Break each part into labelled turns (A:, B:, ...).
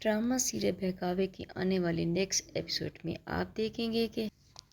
A: Drama serial बहकावे की आने वाली नेक्स्ट एपिसोड में आप देखेंगे कि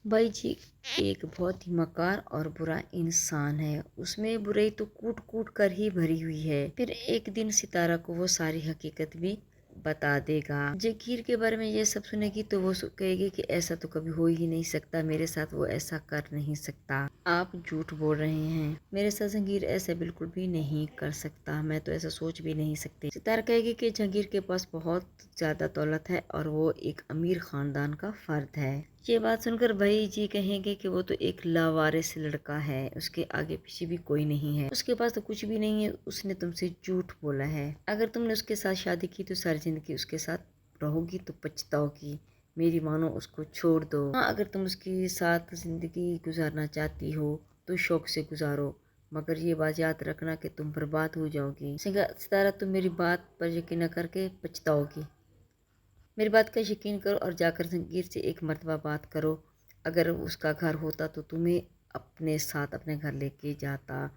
A: भाई जी एक बहुत ही मकार और बुरा इंसान है। उसमें बुराई तो कूट कूट कर ही भरी हुई है। फिर एक दिन सितारा को वो सारी हकीकत भी बता देगा। जगीर के बारे में ये सब सुनेगी तो वो कहेगी कि ऐसा तो कभी हो ही नहीं सकता, मेरे साथ वो ऐसा कर नहीं सकता, आप झूठ बोल रहे हैं, मेरे साथ जंगीर ऐसा बिल्कुल भी नहीं कर सकता, मैं तो ऐसा सोच भी नहीं सकती। सितारा कहेगी कि जंगीर के पास बहुत ज्यादा दौलत है और वो एक अमीर खानदान का फर्द है। ये बात सुनकर भाई जी कहेंगे कि वो तो एक लावारिस लड़का है, उसके आगे पीछे भी कोई नहीं है, उसके पास तो कुछ भी नहीं है, उसने तुमसे झूठ बोला है। अगर तुमने उसके साथ शादी की तो सारी जिंदगी उसके साथ रहोगी तो पछताओगी, मेरी मानो उसको छोड़ दो। हाँ, अगर तुम उसके साथ जिंदगी गुजारना चाहती हो तो शौक से गुजारो, मगर ये बात याद रखना कि तुम बर्बाद हो जाओगी। सितारा तुम मेरी बात पर यकीन न करके पछताओगी, मेरी बात का यकीन करो और जाकर जंगीर से एक मर्तबा बात करो। अगर उसका घर होता तो तुम्हें अपने साथ अपने घर लेके जाता।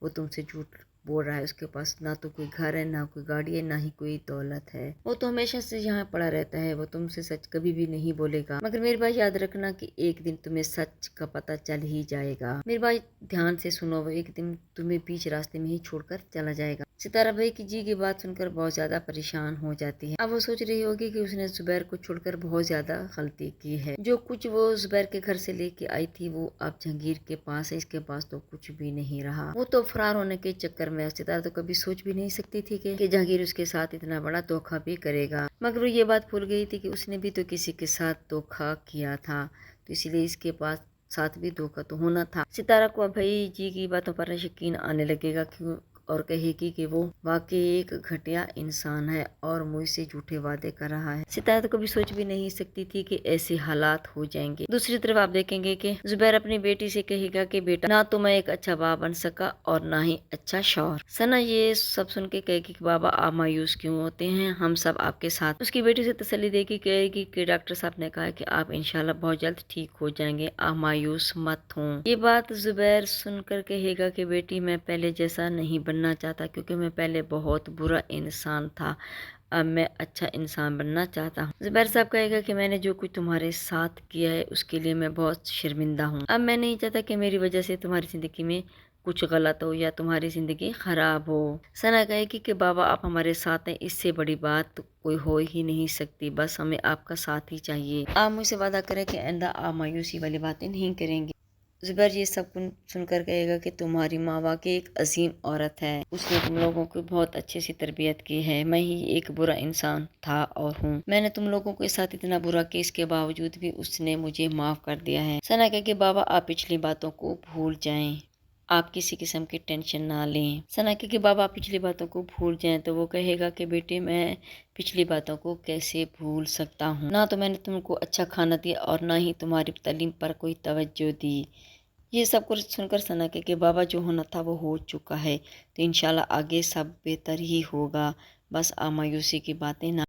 A: वो तुमसे झूठ बोल रहा है, उसके पास ना तो कोई घर है, ना कोई गाड़ी है, ना ही कोई दौलत है, वो तो हमेशा से यहाँ पड़ा रहता है, वो तुमसे सच कभी भी नहीं बोलेगा। मगर मेरी बात याद रखना कि एक दिन तुम्हें सच का पता चल ही जाएगा। मेरी बात ध्यान से सुनो, वो एक दिन तुम्हें बीच रास्ते में ही छोड़कर चला जाएगा। सितारा भाई की जी की बात सुनकर बहुत ज्यादा परेशान हो जाती है। अब वो सोच रही होगी कि उसने जुबैर को छोड़कर बहुत ज्यादा गलती की है। जो कुछ वो जुबैर के घर से लेके आई थी वो अब जंगीर के पास है, इसके पास तो कुछ भी नहीं रहा। वो तो फरार होने के चक्कर में, सितारा तो कभी सोच भी नहीं सकती थी कि जहांगीर उसके साथ इतना बड़ा धोखा भी करेगा। मगर वो ये बात भूल गई थी कि उसने भी तो किसी के साथ धोखा किया था, तो इसीलिए इसके पास साथ भी धोखा तो होना था। सितारा को भाई जी की बातों पर यकीन आने लगेगा क्यों, और कहेगी कि वो वाकई एक घटिया इंसान है और मुझसे झूठे वादे कर रहा है। सितारा तो कभी सोच भी नहीं सकती थी कि ऐसे हालात हो जाएंगे। दूसरी तरफ आप देखेंगे कि जुबैर अपनी बेटी से कहेगा कि बेटा ना तो मैं एक अच्छा बाप बन सका और ना ही अच्छा शौहर। सना ये सब सुन के कहेगी कि बाबा आप मायूस क्यों होते हैं, हम सब आपके साथ। उसकी बेटी से तसल्ली देगी, कहेगी कि डॉक्टर साहब ने कहा कि आप इंशाल्लाह बहुत जल्द ठीक हो जाएंगे, आप मायूस मत हो। ये बात जुबैर सुनकर कहेगा कि बेटी मैं पहले जैसा नहीं बनना चाहता, क्योंकि मैं पहले बहुत बुरा इंसान था, अब मैं अच्छा इंसान बनना चाहता हूँ। जुबैर साहब कहेगा कि मैंने जो कुछ तुम्हारे साथ किया है उसके लिए मैं बहुत शर्मिंदा हूँ, अब मैं नहीं चाहता कि मेरी वजह से तुम्हारी जिंदगी में कुछ गलत हो या तुम्हारी जिंदगी खराब हो। सना कहेगी कि बाबा आप हमारे साथ हैं, इससे बड़ी बात कोई हो ही नहीं सकती, बस हमें आपका साथ ही चाहिए। आप मुझसे वादा करें कि आइंदा आप मायूसी वाली बातें नहीं करेंगे। जुबैर ये सब सुनकर कहेगा कि तुम्हारी माँ वाकई एक अजीम औरत है, उसने तुम लोगों को बहुत अच्छे से तरबियत की है, मैं ही एक बुरा इंसान था और हूँ, मैंने तुम लोगों के साथ इतना बुरा किया, इसके बावजूद भी उसने मुझे माफ कर दिया है। सना कहे कि बाबा आप पिछली बातों को भूल जाएं, आप किसी किस्म की टेंशन ना लें। सना के बाबा आप पिछली बातों को भूल जाएं, तो वो कहेगा कि बेटे मैं पिछली बातों को कैसे भूल सकता हूँ, ना तो मैंने तुमको अच्छा खाना दिया और ना ही तुम्हारी तालीम पर कोई तवज्जो दी। ये सब कुछ सुनकर सना के बाबा जो होना था वो हो चुका है, तो इंशाल्लाह आगे सब बेहतर ही होगा, बस आप मायूसी की बातें ना